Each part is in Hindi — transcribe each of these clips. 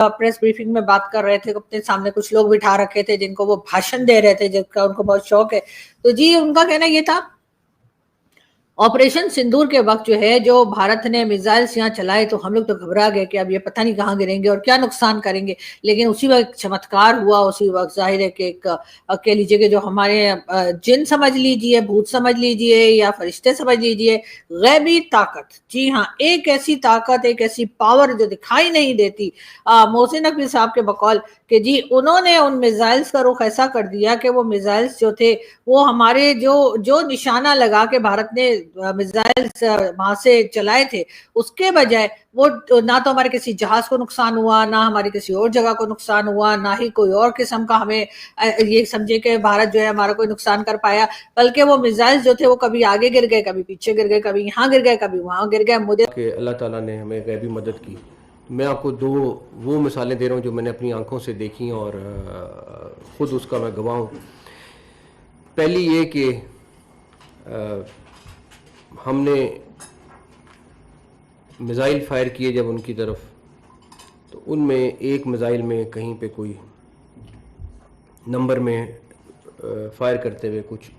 प्रेस ब्रीफिंग में बात कर रहे थे, अपने सामने कुछ लोग बिठा रखे थे जिनको वो भाषण दे रहे थे, जिसका उनको बहुत शौक है। तो जी उनका कहना ये था, ऑपरेशन सिंदूर के वक्त जो है, जो भारत ने मिसाइल्स यहाँ चलाए तो हम लोग तो घबरा गए कि अब ये पता नहीं कहाँ गिरेंगे और क्या नुकसान करेंगे। लेकिन उसी वक्त चमत्कार हुआ, उसी वक्त जाहिर है कि एक कह लीजिए कि जो हमारे जिन समझ लीजिए, भूत समझ लीजिए या फरिश्ते समझ लीजिए, गैबी ताकत, जी हाँ, एक ऐसी ताकत, एक ऐसी पावर जो दिखाई नहीं देती, मोहसिन नकवी साहब के बकौल कि जी उन्होंने उन मिसाइल्स का रुख ऐसा कर दिया कि वो मिसाइल्स जो थे वो हमारे जो निशाना लगा के भारत ने मिसाइल्स वहां से चलाए थे, उसके बजाय वो ना तो हमारे किसी जहाज को नुकसान हुआ, ना हमारी किसी और जगह को नुकसान हुआ, ना ही कोई और किस्म का हमें ये समझे कि भारत जो है हमारा कोई नुकसान कर पाया, बल्कि वो मिसाइल्स जो थे वो कभी आगे गिर गए, कभी पीछे गिर गए, कभी यहाँ गिर गए, कभी वहां गिर गए। मुझे अल्लाह ताला ने हमें गैबी मदद की। मैं आपको दो वो मिसालें दे रहा हूँ जो मैंने अपनी आंखों से देखी और ख़ुद उसका मैं गवाह हूँ। पहली ये कि हमने मिसाइल फायर किए जब उनकी तरफ, तो उनमें एक मिसाइल में कहीं पे कोई नंबर में फायर करते हुए कुछ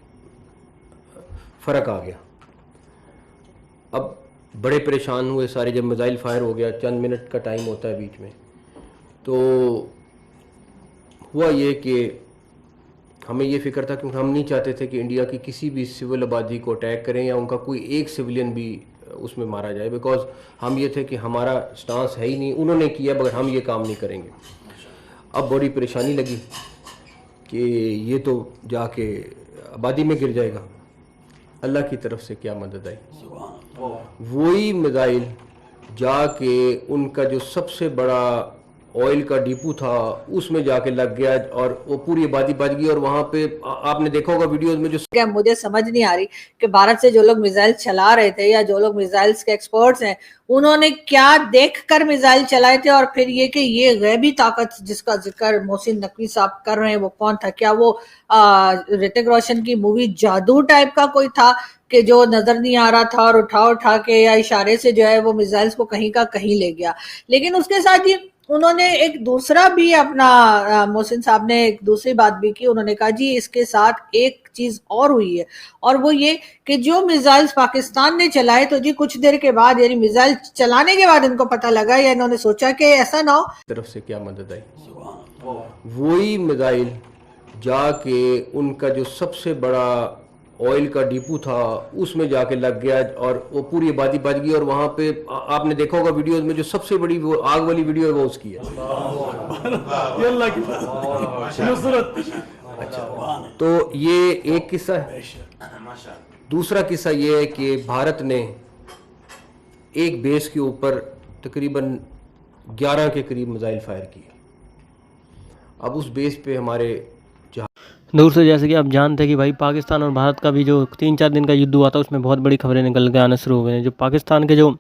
फ़र्क आ गया। अब बड़े परेशान हुए सारे, जब मिसाइल फायर हो गया, चंद मिनट का टाइम होता है बीच में, तो हुआ ये कि हमें ये फ़िक्र था, क्योंकि हम नहीं चाहते थे कि इंडिया की किसी भी सिविल आबादी को अटैक करें या उनका कोई एक सिविलियन भी उसमें मारा जाए, बिकॉज हम ये थे कि हमारा स्टांस है ही नहीं, उन्होंने किया मगर हम ये काम नहीं करेंगे। अब बड़ी परेशानी लगी कि ये तो जाके आबादी में गिर जाएगा। अल्लाह की तरफ से क्या मदद आई, वही मिसाइल जाके उनका जो सबसे बड़ा ऑयल का डिपो था उसमें जाके लग गया और वो पूरी आबादी बच गई। और वहाँ पे आपने देखा होगा वीडियोस में, जो क्या मुझे समझ नहीं आ रही कि भारत से जो लोग मिसाइल चला रहे थे या जो लोग मिसाइल्स के एक्सपर्ट्स हैं, उन्होंने क्या देखकर मिसाइल चलाए थे, और फिर ये कि ये गैबी ताकत जिसका जिक्र मोहसिन नकवी साहब कर रहे हैं वो कौन था? क्या वो ऋतिक रोशन की मूवी जादू टाइप का कोई था कि जो नजर नहीं आ रहा था और उठा उठा के या इशारे से जो है वो मिसाइल्स को कहीं का कहीं ले गया? लेकिन उसके साथ ही उन्होंने एक दूसरा भी अपना मोहसिन साहब ने एक दूसरी बात भी की। उन्होंने कहा जी इसके साथ एक चीज और हुई है, और वो ये कि जो मिसाइल्स पाकिस्तान ने चलाए, तो जी कुछ देर के बाद, यानी मिसाइल चलाने के बाद इनको पता लगा या इन्होंने सोचा कि ऐसा ना हो, तरफ से क्या मदद आई, वही मिसाइल जाके उनका जो सबसे बड़ा ऑयल का डिपो था उसमें जाके लग गया और वो पूरी आबादी बच गई। और वहाँ पे आपने देखा होगा वीडियोस में, जो सबसे बड़ी वो आग वाली वीडियो है वो उसकी है। अच्छा, तो ये एक किस्सा है। दूसरा किस्सा ये है कि भारत ने एक बेस के ऊपर तकरीबन 11 के करीब मिसाइल फायर किए। अब उस बेस पे हमारे दूर से, जैसे कि आप जानते हैं कि भाई पाकिस्तान और भारत का भी जो 3-4 दिन का युद्ध हुआ था, उसमें बहुत बड़ी खबरें निकल के आना शुरू हो गए हैं। जो पाकिस्तान के जो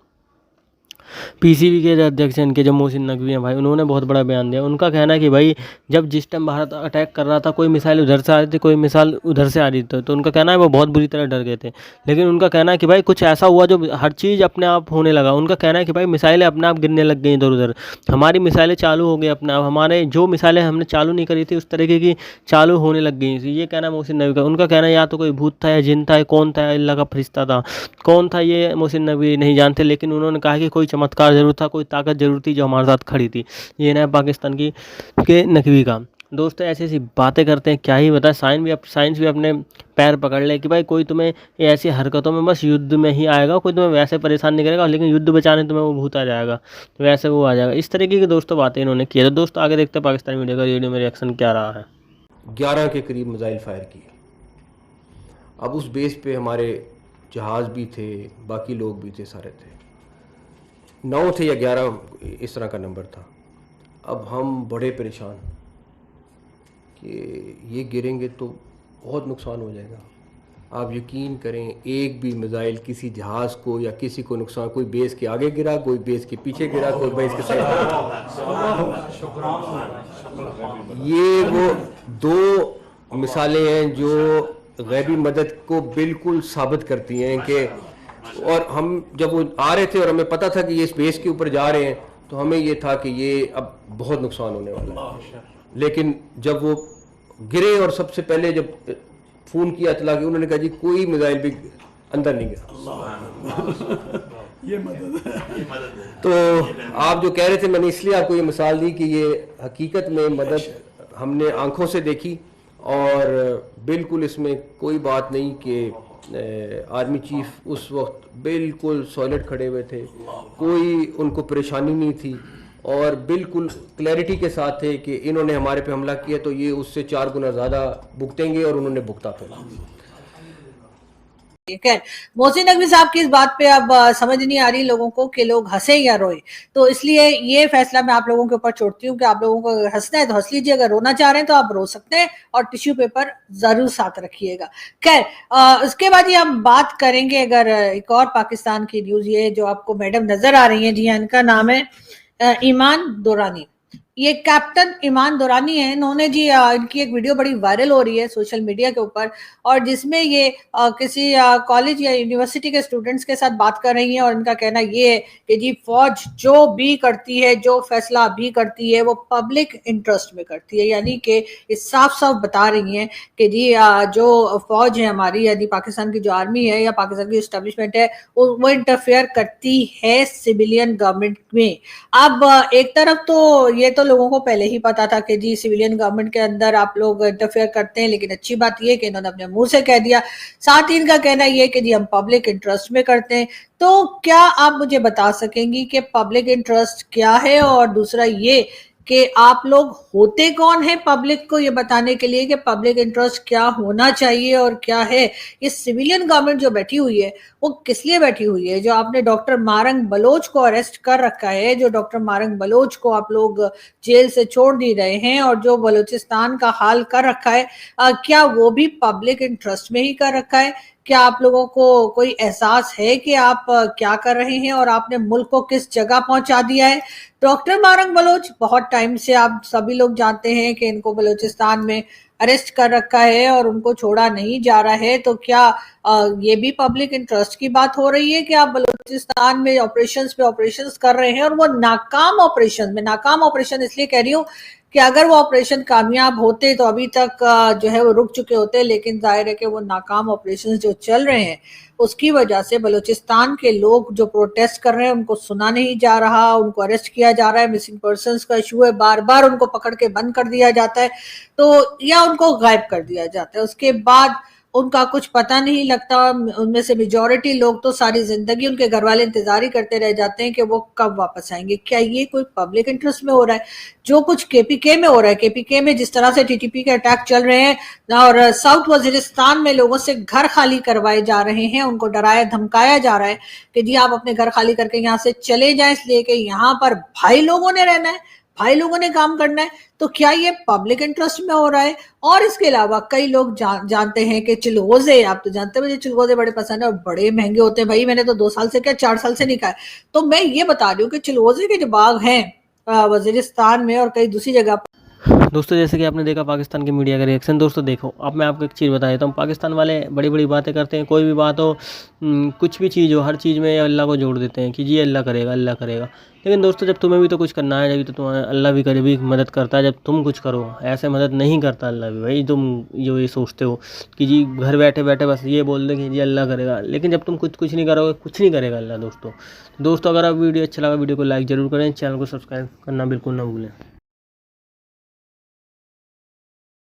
पीसीबी के जो अध्यक्ष हैं, इनके जो मोहसिन नकवी हैं भाई, उन्होंने बहुत बड़ा बयान दिया। उनका कहना है कि भाई जब जिस टाइम भारत अटैक कर रहा था, कोई मिसाइल उधर से आ रही थी, कोई मिसाइल उधर से आ रही थी, तो उनका कहना है वो बहुत बुरी तरह डर गए थे। लेकिन उनका कहना है कि भाई कुछ ऐसा हुआ जो हर चीज़ अपने आप होने लगा। उनका कहना है कि भाई मिसाइलें अपने आप गिरने लग गई इधर उधर, हमारी मिसाइलें चालू हो गई अपने आप, हमारे जो मिसाइलें हमने चालू नहीं करी थी उस तरीके की चालू होने लग गई। ये कहना है मोहसिन नकवी का। उनका कहना है या तो कोई भूत था या जिन था, कौन था, अल्लाह का फरिश्ता था, कौन था ये मोहसिन नकवी नहीं जानते। लेकिन उन्होंने कहा कि कोई चमत्कार जरूर था, कोई ताकत जरूर थी जो हमारे साथ खड़ी थी। ये ना पाकिस्तान की के नकवी का। दोस्तों ऐसी ऐसी बातें करते हैं, क्या ही बताए। साइंस भी अपने पैर पकड़ ले कि भाई कोई तुम्हें ऐसी हरकतों में बस युद्ध में ही आएगा, कोई तुम्हें वैसे परेशान नहीं करेगा, लेकिन युद्ध बचाने तुम्हें वो भूत आ जाएगा, तो वैसे वो आ जाएगा। इस तरीके की दोस्तों बातें इन्होंने की है। तो दोस्तों आगे देखते हैं पाकिस्तानी मीडिया का वीडियो में रिएक्शन क्या रहा है। 11 के करीब मिसाइल फायर किए। अब उस बेस पे हमारे जहाज़ भी थे, बाकी लोग भी थे, सारे थे, 9 थे या 11 इस तरह का नंबर था। अब हम बड़े परेशान कि ये गिरेंगे तो बहुत नुकसान हो जाएगा। आप यकीन करें, एक भी मिसाइल किसी जहाज़ को या किसी को नुकसान, कोई बेस के आगे गिरा, कोई बेस के पीछे गिरा, कोई बेस के साइड। ये वो दो मिसालें हैं जो गैबी मदद को बिल्कुल साबित करती हैं कि, और हम जब वो आ रहे थे और हमें पता था कि ये इस बेस के ऊपर जा रहे हैं, तो हमें ये था कि ये अब बहुत नुकसान होने वाला है। लेकिन जब वो गिरे और सबसे पहले जब फ़ोन किया इतला कि उन्होंने कहा जी कोई मिसाइल भी अंदर नहीं गया। ये मदद है। तो आप जो कह रहे थे, मैंने इसलिए आपको ये मिसाल दी कि ये हकीकत में मदद हमने आंखों से देखी और बिल्कुल इसमें कोई बात नहीं कि आर्मी चीफ उस वक्त बिल्कुल सॉलिड खड़े हुए थे, कोई उनको परेशानी नहीं थी और बिल्कुल क्लैरिटी के साथ थे कि इन्होंने हमारे पे हमला किया तो ये उससे 4 गुना ज़्यादा भुगतेंगे और उन्होंने भुगता था। खैर, मोहसिन नकवी साहब की इस बात पे अब समझ नहीं आ रही लोगों को कि लोग हंसे या रोए, तो इसलिए ये फैसला मैं आप लोगों के ऊपर छोड़ती हूँ कि आप लोगों को अगर हंसना है तो हंस लीजिए, अगर रोना चाह रहे हैं तो आप रो सकते हैं और टिश्यू पेपर जरूर साथ रखिएगा। खैर, उसके बाद ये हम बात करेंगे अगर एक और पाकिस्तान की न्यूज, ये जो आपको मैडम नजर आ रही है, जी हाँ, इनका नाम है ईमान दुरानी। ये कैप्टन ईमान दुरानी है, इन्होंने जी इनकी एक वीडियो बड़ी वायरल हो रही है सोशल मीडिया के ऊपर, और जिसमें ये किसी कॉलेज या यूनिवर्सिटी के स्टूडेंट्स के साथ बात कर रही हैं और इनका कहना ये है कि जी फौज जो भी करती है, जो फैसला भी करती है वो पब्लिक इंटरेस्ट में करती है, यानी कि ये साफ साफ बता रही हैं कि जी जो फौज है हमारी, यानी पाकिस्तान की जो आर्मी है या पाकिस्तान की एस्टेब्लिशमेंट है वो इंटरफेयर करती है सिविलियन गवर्नमेंट में। अब एक तरफ तो ये तो लोगों को पहले ही पता था कि जी सिविलियन गवर्नमेंट के अंदर आप लोग इंटरफेयर करते हैं, लेकिन अच्छी बात यह कि इन्होंने अपने मुंह से कह दिया। साथ ही इनका कहना यह कि जी हम पब्लिक इंटरेस्ट में करते हैं। तो क्या आप मुझे बता सकेंगी कि पब्लिक इंटरेस्ट क्या है, और दूसरा ये कि आप लोग होते कौन है पब्लिक को ये बताने के लिए कि पब्लिक इंटरेस्ट क्या होना चाहिए और क्या है। ये सिविलियन गवर्नमेंट जो बैठी हुई है वो किस लिए बैठी हुई है? जो आपने डॉक्टर मारंग बलोच को अरेस्ट कर रखा है, जो डॉक्टर मारंग बलोच को आप लोग जेल से छोड़ दी रहे हैं और जो बलूचिस्तान का हाल कर रखा है, क्या वो भी पब्लिक इंटरेस्ट में ही कर रखा है? क्या आप लोगों को कोई एहसास है कि आप क्या कर रहे हैं और आपने मुल्क को किस जगह पहुंचा दिया है? डॉक्टर मारंग बलोच बहुत टाइम से आप सभी लोग जानते हैं कि इनको बलूचिस्तान में अरेस्ट कर रखा है और उनको छोड़ा नहीं जा रहा है। तो क्या ये भी पब्लिक इंटरेस्ट की बात हो रही है कि आप बलूचिस्तान में ऑपरेशंस पे ऑपरेशंस कर रहे हैं और वो नाकाम ऑपरेशन में, नाकाम ऑपरेशन इसलिए कह रही हूँ कि अगर वो ऑपरेशन कामयाब होते तो अभी तक जो है वो रुक चुके होते, लेकिन जाहिर है कि वो नाकाम ऑपरेशंस जो चल रहे हैं उसकी वजह से बलूचिस्तान के लोग जो प्रोटेस्ट कर रहे हैं उनको सुना नहीं जा रहा, उनको अरेस्ट किया जा रहा है, मिसिंग पर्सन्स का इशू है, बार बार उनको पकड़ के बंद कर दिया जाता है तो या उनको गायब कर दिया जाता है, उसके बाद उनका कुछ पता नहीं लगता। उनमें से मेजॉरिटी लोग तो सारी जिंदगी उनके घर वाले इंतजार ही करते रह जाते हैं कि वो कब वापस आएंगे। क्या ये कोई पब्लिक इंटरेस्ट में हो रहा है? जो कुछ केपीके में हो रहा है, केपीके में जिस तरह से टीटीपी के अटैक चल रहे हैं और साउथ वजीरिस्तान में लोगों से घर खाली करवाए जा रहे हैं, उनको डराया धमकाया जा रहा है कि जी आप अपने घर खाली करके यहाँ से चले जाएं, इसलिए कि यहाँ पर भाई लोगों ने रहना है, भाई लोगों ने काम करना है। तो क्या ये पब्लिक इंटरेस्ट में हो रहा है? और इसके अलावा कई लोग जानते हैं कि चिलगोजे, आप तो जानते हैं मुझे चिलगोजे बड़े पसंद है और बड़े महंगे होते हैं भाई, मैंने तो 2 साल से क्या 4 साल से नहीं खाए। तो मैं ये बता रही हूँ कि चिलगोजे के जो बाग हैं वजीरिस्तान में और कई दूसरी जगह पर। दोस्तों जैसे कि आपने देखा पाकिस्तान की मीडिया का रिएक्शन। दोस्तों देखो, अब मैं आपको एक चीज़ बता देता हूँ, पाकिस्तान वाले बड़ी बड़ी बातें करते हैं, कोई भी बात हो, कुछ भी चीज़ हो, हर चीज़ में अल्लाह को जोड़ देते हैं कि जी अल्लाह करेगा, अल्लाह करेगा। लेकिन दोस्तों जब तुम्हें भी तो कुछ करना है, जब तो तुम्हारा अल्लाह भी करे भी मदद करता है, जब तुम कुछ करो ऐसे मदद नहीं करता अल्लाह भी भाई। तुम जो ये सोचते हो कि जी घर बैठे बैठे बस ये बोल दें कि जी अल्लाह करेगा, लेकिन जब तुम कुछ नहीं करोगे, कुछ नहीं करेगा अल्लाह। दोस्तों अगर आप वीडियो अच्छा लगा, वीडियो को लाइक ज़रूर करें, चैनल को सब्सक्राइब करना बिल्कुल ना भूलें।